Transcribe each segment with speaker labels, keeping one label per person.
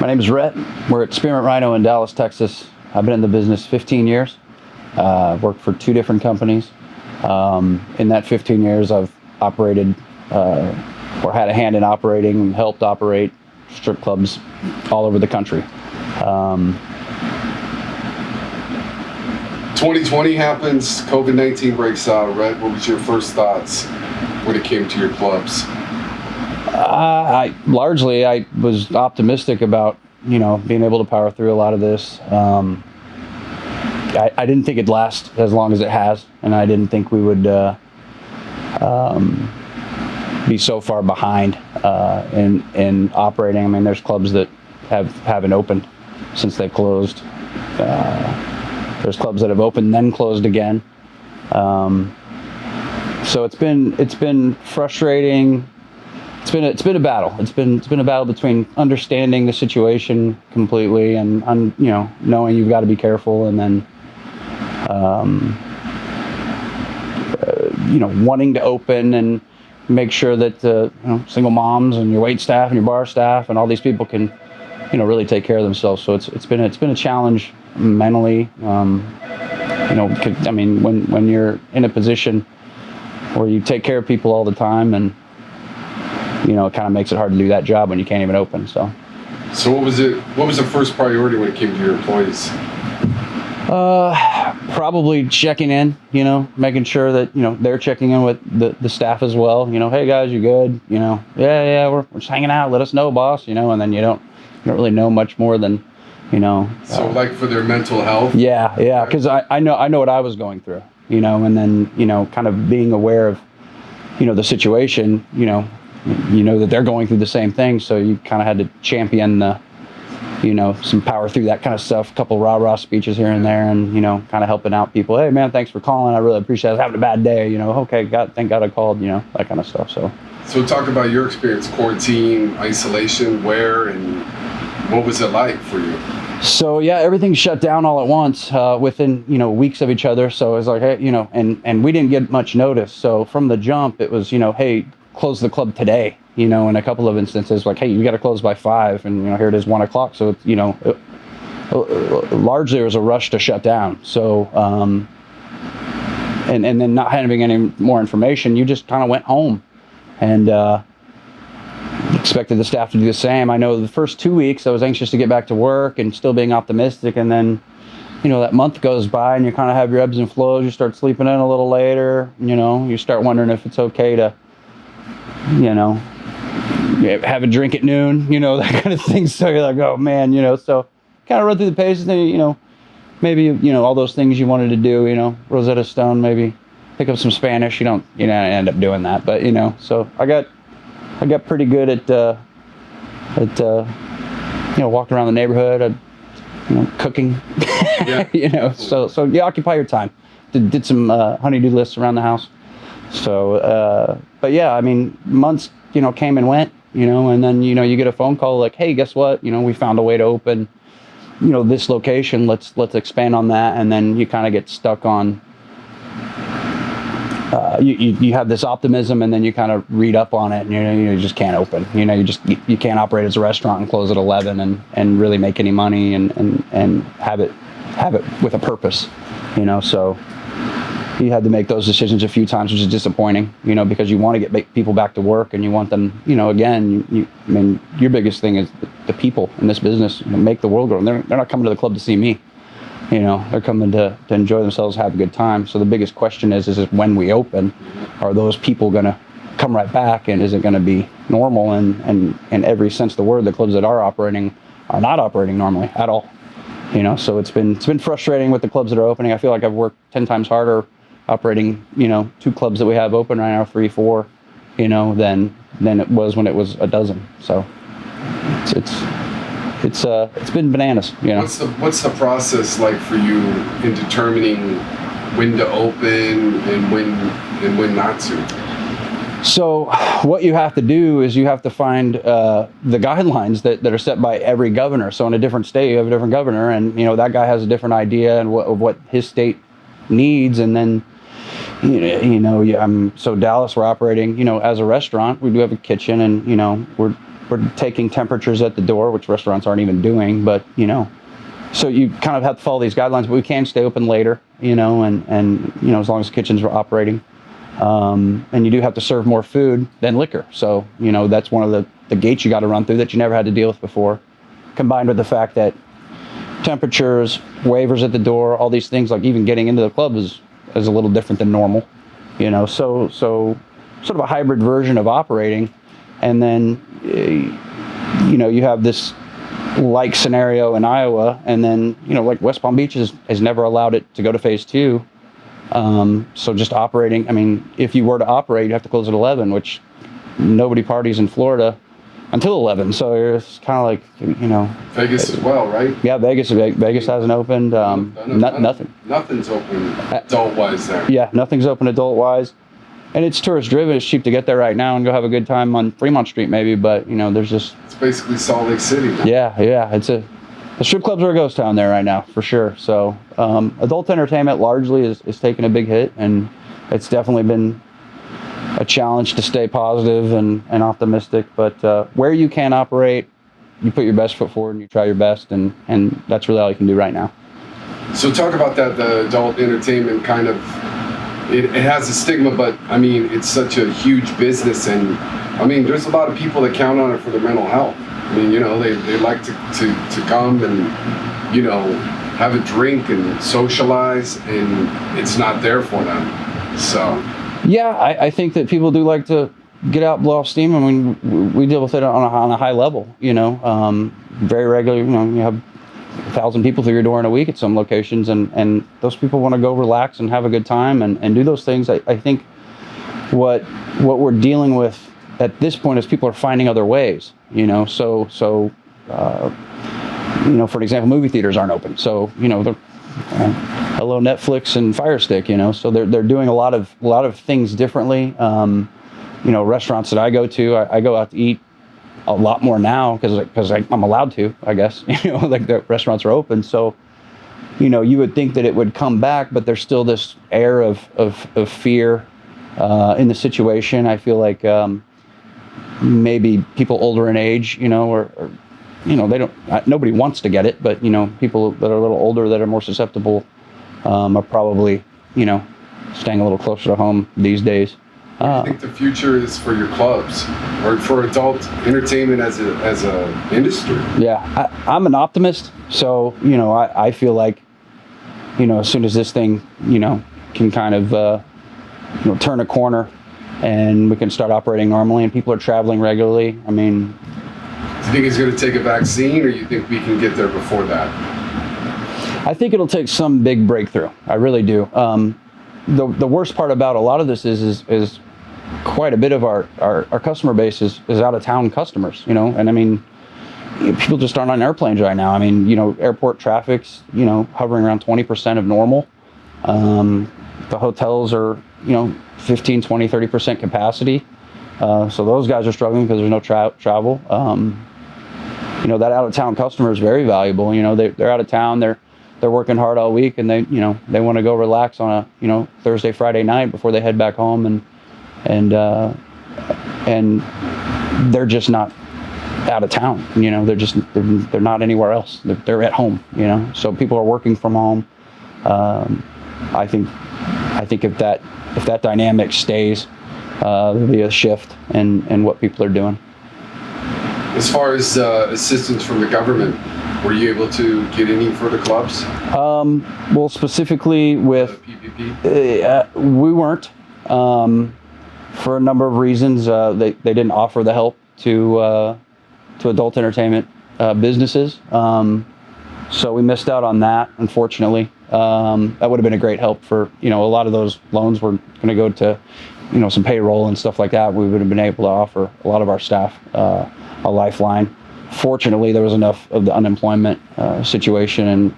Speaker 1: My name is Rhett. We're at Spearmint Rhino in Dallas, Texas. I've been in the business 15 years. Worked for 2 different companies. In that 15 years, I've operated or had a hand in operating and helped operate strip clubs all over the country.
Speaker 2: 2020 happens, COVID-19 breaks out. Rhett, what was your first thoughts when it came to your clubs?
Speaker 1: I was optimistic about, being able to power through a lot of this. I didn't think it'd last as long as it has, and I didn't think we would be so far behind in operating. I mean, there's clubs that haven't opened since they've closed. There's clubs that have opened then closed again. So it's been frustrating. It's been a battle. It's been a battle between understanding the situation completely and knowing you've got to be careful, and then wanting to open and make sure that single moms and your wait staff and your bar staff and all these people can really take care of themselves. So it's been a challenge mentally. I mean, when you're in a position where you take care of people all the time, and it kind of makes it hard to do that job when you can't even open. So
Speaker 2: what was the first priority when it came to your employees?
Speaker 1: Probably checking in, making sure that, they're checking in with the staff as well. Hey guys, you good? Yeah, we're just hanging out. Let us know, boss, and then you don't really know much more than,
Speaker 2: So like for their mental health?
Speaker 1: Yeah. Cause I know what I was going through, and then, kind of being aware of, the situation, that they're going through the same thing. So you kind of had to champion the, some power through that kind of stuff, a couple rah-rah speeches here and there, and, kind of helping out people. Hey man, thanks for calling. I really appreciate it. I was having a bad day, okay, thank God I called, that kind of stuff. So
Speaker 2: talk about your experience, quarantine, isolation, where, and what was it like for you?
Speaker 1: So yeah, everything shut down all at once, within, weeks of each other. So it was like, hey, and we didn't get much notice. So from the jump, it was, hey, close the club today, in a couple of instances, like, hey, you got to close by 5, and here it is 1 o'clock. So it's, largely it was a rush to shut down. So and then not having any more information, you just kind of went home and expected the staff to do the same. I know the first 2 weeks I was anxious to get back to work and still being optimistic, and then that month goes by and you kind of have your ebbs and flows. You start sleeping in a little later, you start wondering if it's okay to have a drink at noon, that kind of thing. So you're like, oh man, so kind of run through the paces, and maybe, all those things you wanted to do, Rosetta Stone, maybe pick up some Spanish. You don't, end up doing that, but, so I got pretty good at walking around the neighborhood, cooking,
Speaker 2: yeah.
Speaker 1: So you occupy your time. Did some honey-do lists around the house. So, but yeah, I mean, months, came and went, and then, you get a phone call like, hey, guess what? We found a way to open, this location. Let's expand on that. And then you kind of get stuck on, you have this optimism, and then you kind of read up on it, and you just can't open. You can't operate as a restaurant and close at 11 and really make any money and have it with a purpose, so you had to make those decisions a few times, which is disappointing, because you want to get people back to work, and you want them, again, I mean, your biggest thing is the people in this business, make the world grow. They're not coming to the club to see me, they're coming to enjoy themselves, have a good time. So the biggest question is when we open, are those people going to come right back, and is it going to be normal? And in every sense of the word, the clubs that are operating are not operating normally at all, so it's been frustrating with the clubs that are opening. I feel like I've worked 10 times harder operating, 2 clubs that we have open right now, 3, 4, than it was when it was a dozen. So it's been bananas,
Speaker 2: What's the process like for you in determining when to open and when not to?
Speaker 1: So what you have to do is you have to find the guidelines that are set by every governor. So in a different state, you have a different governor, and that guy has a different idea and of what his state needs. And then so Dallas, we're operating, as a restaurant. We do have a kitchen, and we're we're taking temperatures at the door, which restaurants aren't even doing, but so you kind of have to follow these guidelines, but we can stay open later, and as long as the kitchens are operating. And you do have to serve more food than liquor. So, that's one of the gates you got to run through that you never had to deal with before, combined with the fact that temperatures, waivers at the door, all these things, like even getting into the club is a little different than normal, so sort of a hybrid version of operating. And then, you have this like scenario in Iowa, and then, like West Palm Beach has never allowed it to go to phase 2. So just operating, if you were to operate, you have to close at 11, which nobody parties in Florida until 11. So it's kind of like,
Speaker 2: Vegas as well, right?
Speaker 1: Yeah, Vegas hasn't opened. Nothing.
Speaker 2: Nothing's open adult-wise there.
Speaker 1: Yeah, nothing's open adult-wise. And it's tourist-driven. It's cheap to get there right now and go have a good time on Fremont Street maybe, but, there's just...
Speaker 2: It's basically Salt Lake City now.
Speaker 1: Yeah. The strip clubs are a ghost town there right now, for sure. So adult entertainment largely is taking a big hit, and it's definitely been a challenge to stay positive and optimistic. But where you can operate, you put your best foot forward and you try your best, and that's really all you can do right now.
Speaker 2: So talk about that, the adult entertainment kind of, it has a stigma, but it's such a huge business, and there's a lot of people that count on it for their mental health. They like to come and, have a drink and socialize, and it's not there for them. So.
Speaker 1: Yeah, I think that people do like to get out, blow off steam. We deal with it on a high level, very regularly. You have 1,000 people through your door in a week at some locations, and those people want to go relax and have a good time and do those things. I think what we're dealing with at this point is people are finding other ways, so for example, movie theaters aren't open. So, they're, hello Netflix and Fire Stick, so they're doing a lot of things differently. Restaurants that I go to, I go out to eat a lot more now because I'm allowed to, I guess, like the restaurants are open. So, you would think that it would come back, but there's still this air of fear in the situation. I feel like maybe people older in age, or they don't, nobody wants to get it, but, people that are a little older that are more susceptible are probably, staying a little closer to home these days.
Speaker 2: What do you think the future is for your clubs or for adult entertainment as a industry?
Speaker 1: Yeah, I'm an optimist. So, I feel like, as soon as this thing, can kind of, turn a corner and we can start operating normally and people are traveling regularly.
Speaker 2: Do you think it's going to take a vaccine, or you think we can get there before that?
Speaker 1: I think it'll take some big breakthrough. I really do. The worst part about a lot of this is quite a bit of our customer base is out of town customers, and people just aren't on airplanes right now. Airport traffic's, hovering around 20% of normal. The hotels are, 15, 20, 30% capacity. So those guys are struggling because there's no travel. That out of town customer is very valuable. They're out of town, they're working hard all week, and they want to go relax on a, Thursday, Friday night before they head back home, and they're just not out of town. They're not anywhere else. They're at home. So people are working from home. I think if that dynamic stays, there'll be a shift in what people are doing.
Speaker 2: As far as assistance from the government, were you able to get any for the clubs?
Speaker 1: Well, specifically with
Speaker 2: PPP?
Speaker 1: We weren't, for a number of reasons. They didn't offer the help to adult entertainment businesses, so we missed out on that, unfortunately. That would have been a great help for, a lot of those loans were going to go to, some payroll and stuff like that. We would have been able to offer a lot of our staff a lifeline. Fortunately, there was enough of the unemployment situation and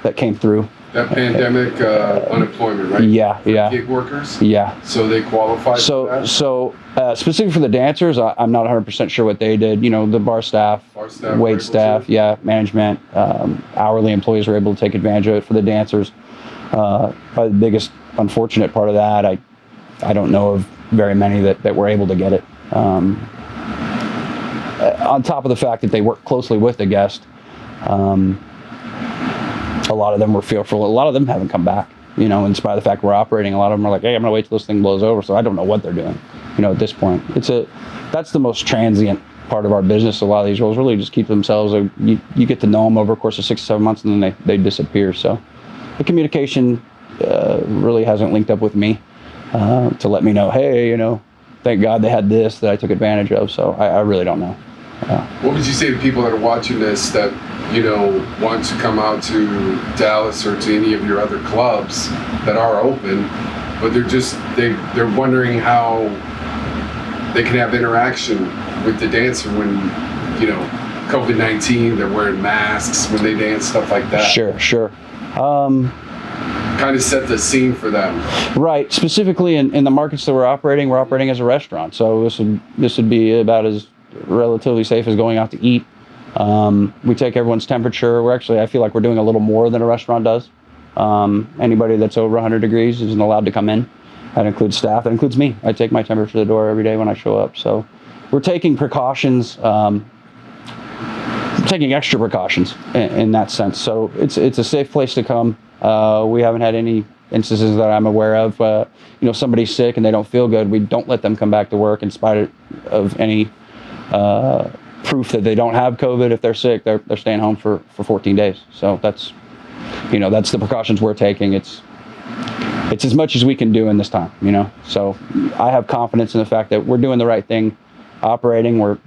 Speaker 1: that came through.
Speaker 2: That pandemic unemployment, right?
Speaker 1: Yeah,
Speaker 2: for
Speaker 1: yeah.
Speaker 2: Gig workers?
Speaker 1: Yeah.
Speaker 2: So they qualified for that?
Speaker 1: So specifically for the dancers, I'm not 100% sure what they did. The bar staff, wait staff, management, hourly employees were able to take advantage of it. For the dancers, probably the biggest unfortunate part of that, I don't know of very many that were able to get it. on top of the fact that they work closely with the guest, a lot of them were fearful. A lot of them haven't come back, in spite of the fact we're operating. A lot of them are like, hey, I'm gonna wait till this thing blows over. So I don't know what they're doing, at this point. That's the most transient part of our business. A lot of these roles really just keep themselves, you get to know them over a course of 6 to 7 months, and then they disappear. So the communication really hasn't linked up with me to let me know, hey, thank God they had this that I took advantage of. So I really don't know.
Speaker 2: What would you say to people that are watching this that, want to come out to Dallas or to any of your other clubs that are open, but they're wondering how they can have interaction with the dancer when, COVID-19, they're wearing masks when they dance, stuff like that?
Speaker 1: Sure.
Speaker 2: Kind of set the scene for them.
Speaker 1: Right. Specifically in the markets that we're operating as a restaurant. So this would be about as relatively safe as going out to eat. We take everyone's temperature. I feel like we're doing a little more than a restaurant does. Anybody that's over 100 degrees isn't allowed to come in. That includes staff. That includes me. I take my temperature to the door every day when I show up. So we're taking precautions, taking extra precautions in that sense. So it's a safe place to come. We haven't had any instances that I'm aware of. Somebody's sick and they don't feel good. We don't let them come back to work in spite of any proof that they don't have COVID. If they're sick, they're staying home for 14 days. So that's the precautions we're taking. It's as much as we can do in this time, So I have confidence in the fact that we're doing the right thing, operating. We're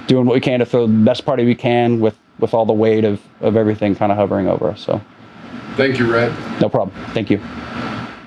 Speaker 1: doing what we can to throw the best party we can with all the weight of everything kind of hovering over us. So
Speaker 2: thank you, Rhett.
Speaker 1: No problem. Thank you.